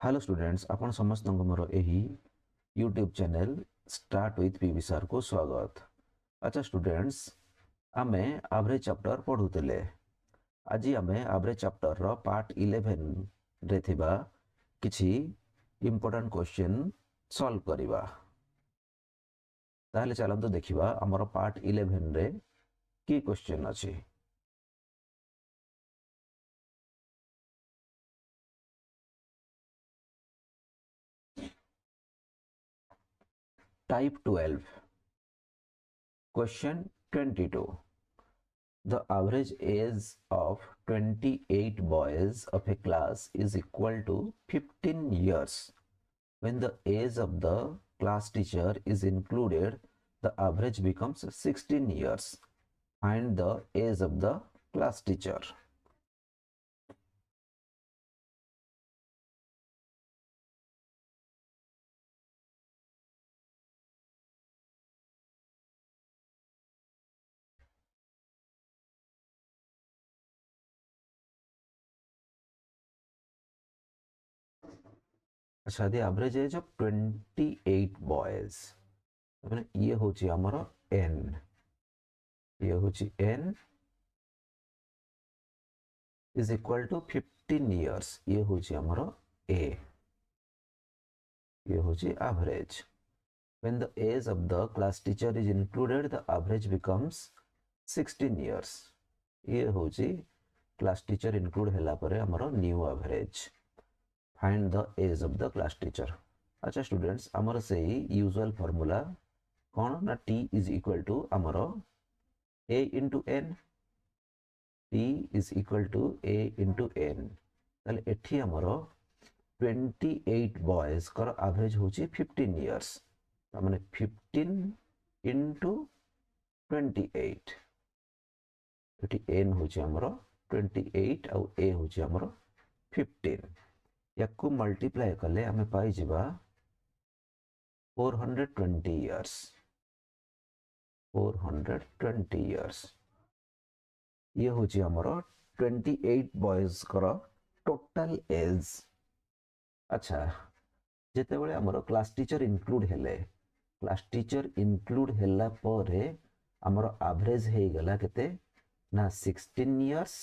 Hello students आपण समस्त मोर यही YouTube channel start with PV sir को स्वागत। अच्छा स्टूडेंट्स, आमे एवरेज चैप्टर पढ़ुले। आज आमे एवरेज चैप्टर रो पार्ट 11 रे थिबा किछि इंपोर्टेंट क्वेश्चन सॉल्व करिबा। ताहले चलंतु देखिबा हमर पार्ट 11 रे की क्वेश्चन अछि। Type 12 question 22। The average age of 28 boys of a class is equal to 15 years. When the age of the class teacher is included, the average becomes 16 years. Find the age of the class teacher. अच्छा, the average age of 28 boys ये होची हमरो n, ये होची n is equal to 15 years, ये होची हमरो a, ये होची average. When the age of the class teacher is included, the average becomes 16 years. ये होची class teacher include ହେଲା ପରେ हमरो new average. Find the age of the class teacher. अच्छा स्टूडेंट्स, हमरो सेही यूजुअल फार्मूला कौन ना t is equal to हमरो a into n. t is equal to a into n. ताले एठी हमरो 28 boys कर average होची 15 years. तामने 15 into 28. एठी n होची हमरो 28 और a होची हमरो 15. याकू मल्टीप्लाई कले हमें पाई जिबा 420 years. 420 years. ये होची हमरो 28 boys कर टोटल एज. अच्छा, जेते बळे हमरो क्लास टीचर इंक्लूड हेले, क्लास टीचर इंक्लूड हेला परे हमरो एवरेज हे गला केते ना 16 इयर्स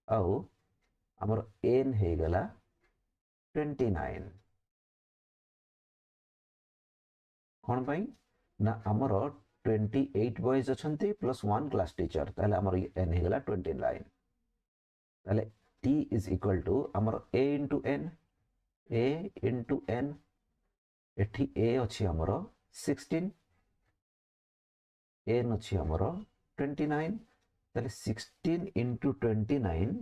आउ हमरो एन हे गला 29. कोन पई ना हमरो 28 बॉयज अछंती प्लस 1 क्लास टीचर, ताले हमरो एन हे गला 29. ताले t इज इक्वल टू हमरो a into n, a into n. एठी a अछि हमरो 16, n अछि हमरो 29. ताले 16 into 29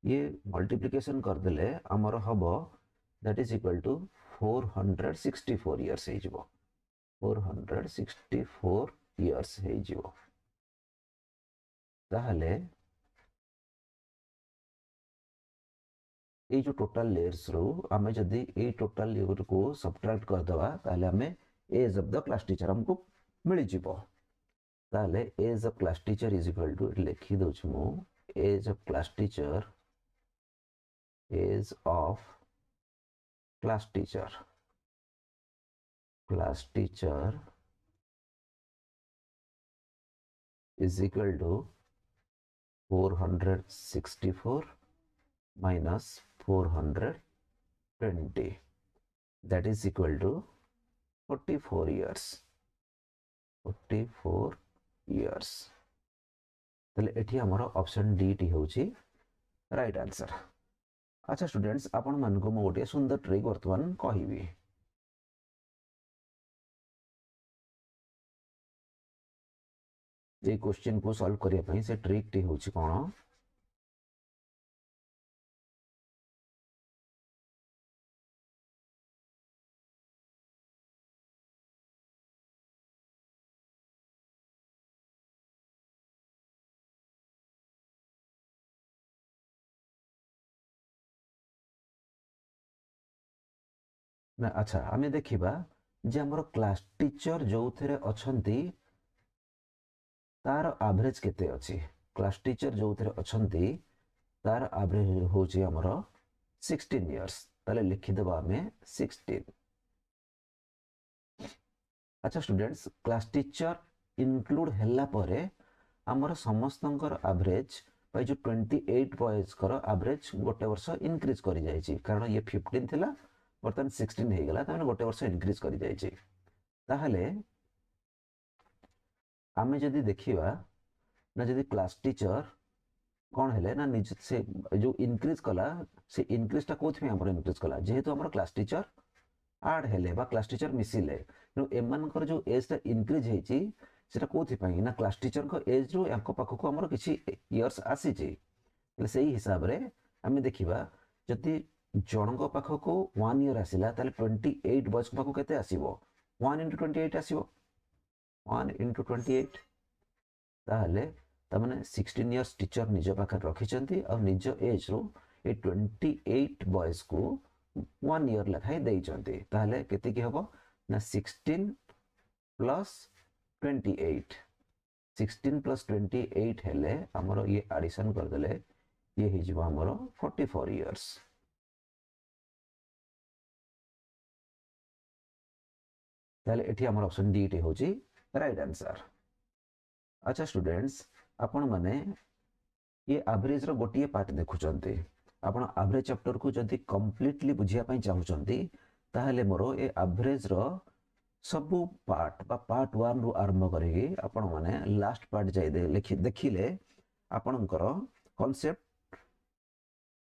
ये मल्टीप्लिकेशन कर देले हमरो हबो that is equal to 464 years हे जिवो. 464 इयर्स हे जिवो. ताहले ये जो टोटल लेयर्स रो हमें जदी ये टोटल लेयर को सब्ट्रैक्ट कर दवा ताहले हमें age of the class teacher हमको मिल जिवो. ताहले age of class teacher is equal to लिखि दउछ मु age of class teacher, age of class teacher, class teacher is equal to 464 minus 420, that is equal to 44 years. 44 years. ताले एठी हमरो ऑप्शन डी टी होची राइट आंसर. अच्छा students, आपण मन को मोटे सुंदर ट्रिक वर्तमान कहिबी. ये क्वेश्चन को सॉल्व करिया पई से ट्रिक टी होची कोन ना. अच्छा हमें देखिबा जे हमरो क्लास टीचर जो थरे अछंती तार एवरेज केते अछि. क्लास टीचर जो थरे अछंती तार एवरेज होची हमरो 16 इयर्स. ताले लिखिदेबा आमे 16। अच्छा स्टूडेंट्स, क्लास टीचर इनक्लूड हैला परे आमर समस्तंकर एवरेज भाई जो 28 बॉयज कर एवरेज गोटे वर्ष इनक्रीज करि जायछि, कारण ये 15 थिला बर्तमान 16 हे गेला, ताने गोटे वर्ष इनक्रीज करि जायछि। ताहले आमे जदि देखिबा ना जदि क्लास टीचर कौन हेले ना निज से जो इनक्रीज कला से इनक्रीज टा कोथि हमर इनक्रीज कला जेहेतु हमर क्लास टीचर आड हेले बा क्लास टीचर मिसिले नो एमानकर जो एज टा इनक्रीज हेछि सेटा कोथि पई ना क्लास टीचर को एज रो यांको पाखको हमर किछि इयर्स आसी छि। ले सेही हिसाब रे हमें देखिबा जदि जणको पाखको 1 इयर आसिला ताले 28 बॉयज पाखको केते आसीबो 1 * 28 आसीबो 1 * 28 ताहले तमने 16 इयर्स टीचर निज पाखर रखिचंती और निज एज रो ए 28 बॉयज को 1 इयर लखाई देइचंती, ताहले केते की हबो ना 16 प्लस 28 16 प्लस 28 हेले हमरो ये एडिशन कर देले ये हि जिवो हमरो 44 इयर्स। ताहले एठी हमर ऑप्शन डी टी होची राइट आंसर। अच्छा स्टूडेंट्स, आपण माने ये एवरेज रो गोटिए पार्ट देखुचंती, आपण एवरेज चैप्टर को जदी कंप्लीटली बुझिया पई चाहुचंती ताहले मोरो ए एवरेज रो सबु पार्ट बा पार्ट 1 रु आरंभ करिगी आपण माने लास्ट पार्ट जाय दे देखिले आपणकर कांसेप्ट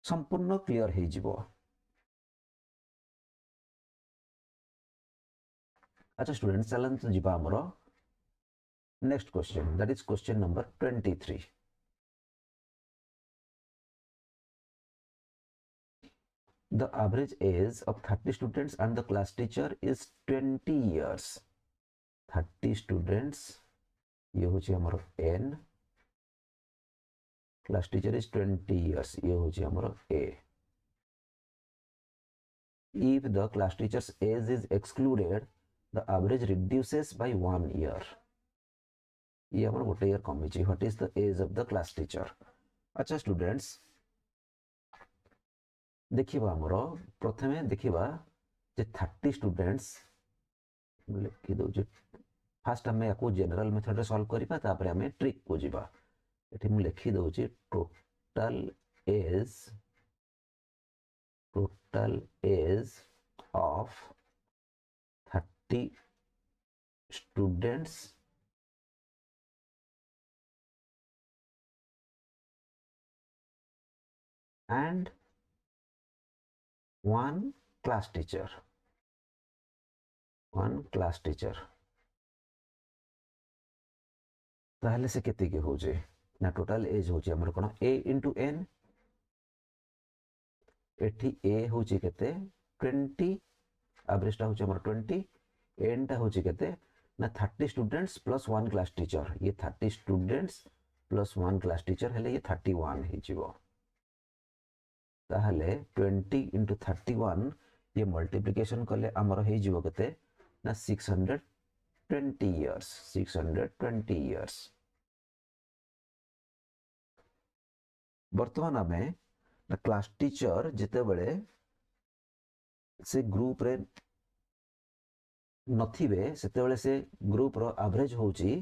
संपूर्ण क्लियर हे जिवो। अच्छा स्टूडेंट्स, चलन तो जिबा हमरो next question, that is question number 23। The average age of 30 students and the class teacher is 20 years. 30 students ये होची हमरो n, class teacher is 20 years ये होची हमरो a. If the class teacher's age is excluded, the average reduces by 1 year. ये हमरो गोटे year कमी छि। What is the age of the class teacher? अच्छा स्टूडेंट्स, देखिबा हमरो प्रथमे देखिबा जे 30 स्टूडेंट्स लिखि दो जे फर्स्ट हमें याको जनरल मेथड रे सॉल्व करिबा तापर हमें ट्रिक को जिबा। एठी मु लिखि दो जे total age of 30 students and 1 class teacher, ताहले से केते के हो जे ना टोटल एज हो जे हमर कोन a into n, एठी a हो जे केते 20, एवरेज ता हो जे हमर 20, n ता हो जे केते ना 30 स्टूडेंट्स प्लस 1 क्लास टीचर, ये 30 स्टूडेंट्स प्लस 1 क्लास टीचर हेले ये 31 हे जिवो। ताहले 20 into 31 ये मल्टीप्लिकेशन कले हमर हे जिवो केते ना 620 इयर्स, 620 इयर्स। वर्तमान हमें ना क्लास टीचर जिते बेले से ग्रुप रे नथिबे सेते बेले से ग्रुप रो एवरेज होची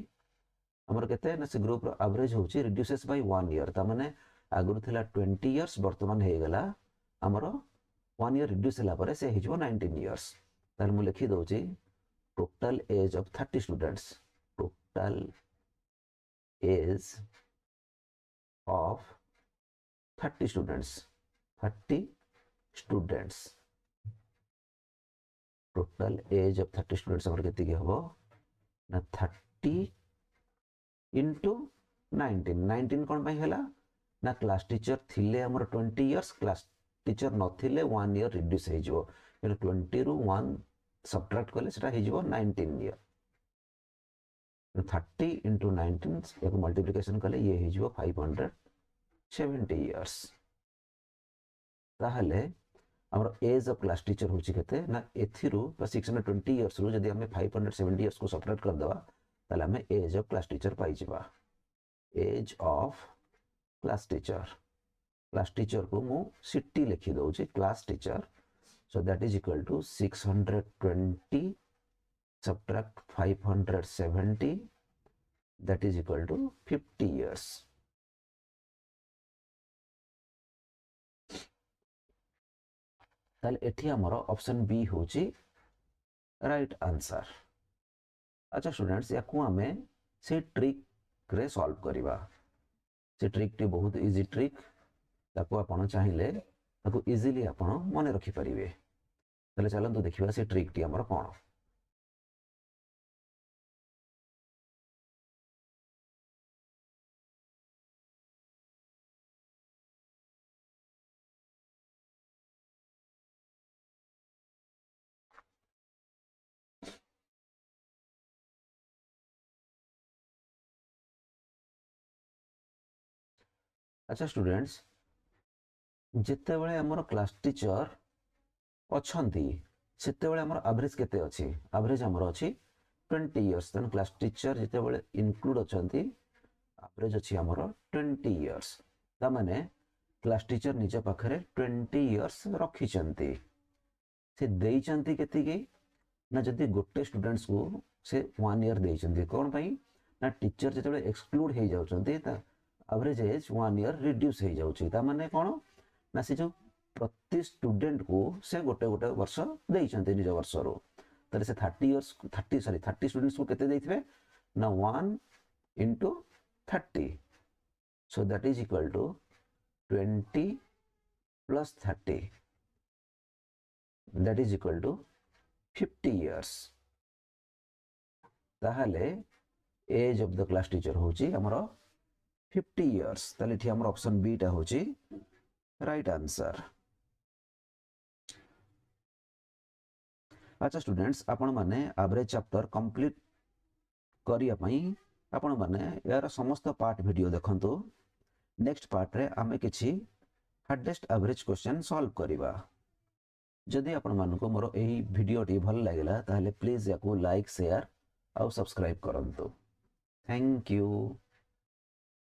हमर केते ना से ग्रुप रो एवरेज होची रिड्यूसेस बाय 1 ईयर, ता माने आगुर थिला 20 इयर्स वर्तमान हे गेला हमरो 1 ईयर रिड्यूस होला परे से हिजो 19 इयर्स। तार मु लिखि दोची total age of 30 students, total age of 30 students, 30 students, total age of 30 students हमर केते के हबो ना 30 into 19, 19 कोन पई हैला ना क्लास टीचर थिले हमर 20 इयर्स, क्लास टीचर नथिले 1 ईयर रिड्यूस हे जिवो, 20 रु 1 सब्ट्रैक्ट कले सेटा हे जिवो 19 ईयर। 30 into 19 एक मल्टीप्लिकेशन कले ये हे जिवो 570 इयर्स। ताहले हमर एज ऑफ क्लास टीचर होची केते ना एथिरु 620 इयर्स रु जदी हमें 570 इयर्स को सब्ट्रैक्ट कर दवा ताले हमें एज ऑफ क्लास टीचर पाई जिबा। एज ऑफ क्लास टीचर को मु सिटी लिखि दउची, class teacher So that is equal to 620 subtract 570, that is equal to 50 years. ताले एठी हमरो ऑप्शन बी होची राइट आंसर. अच्छा स्टूडेंट्स, या को हमें से ट्रिक रे सॉल्व करिवा. से ट्रिक टी बहुत इजी ट्रिक, ताको आपण चाहिले ताको इजीली आपण मन रखि परिबे. ताले चलंतु देखिबा से ट्रिक टी हमरो कोन. अच्छा स्टूडेंट्स, जिते बेले हमर क्लास टीचर अछंती सेते बेले हमर एवरेज केते अछि. एवरेज हमर अछि 20 इयर्स. तन क्लास टीचर जिते बेले इंक्लूड अछंती एवरेज अछि हमर 20 इयर्स. ता माने क्लास टीचर निज पाखरे 20 इयर्स रखी चंती. से देई चंती केति की ना जदी गोटे स्टूडेंट्स को से 1 ईयर देई चंती. कोन पई ना टीचर जेते बेले एक्सक्लूड हे जाउ चंती ता एवरेज एज 1 ईयर रिड्यूस हे जाउ छि. ता माने कोन ना से जो प्रति स्टूडेंट को से गोटे गोटे वर्ष देई चंती निज वर्ष रो. ताले से 30 स्टूडेंट्स को केते देइथबे ना 1 into 30. So that is equal to 20 plus 30, that is equal to 50 years. ताहले age of the class teacher होची हमरो 50 years. ताले ठी हमरो ऑप्शन बी टा होची राइट आंसर. अच्छा स्टूडेंट्स, आपण माने एवरेज चैप्टर कंप्लीट करिया पई आपण माने यार समस्त पार्ट वीडियो देखंतु. नेक्स्ट पार्ट रे आमे किछि हार्डेस्ट एवरेज क्वेश्चन सॉल्व करिवा. जदि आपण मानको मोर एही वीडियो टी भल लागिला ताहले प्लीज याको लाइक शेयर और सब्सक्राइब करंतु. Thank you.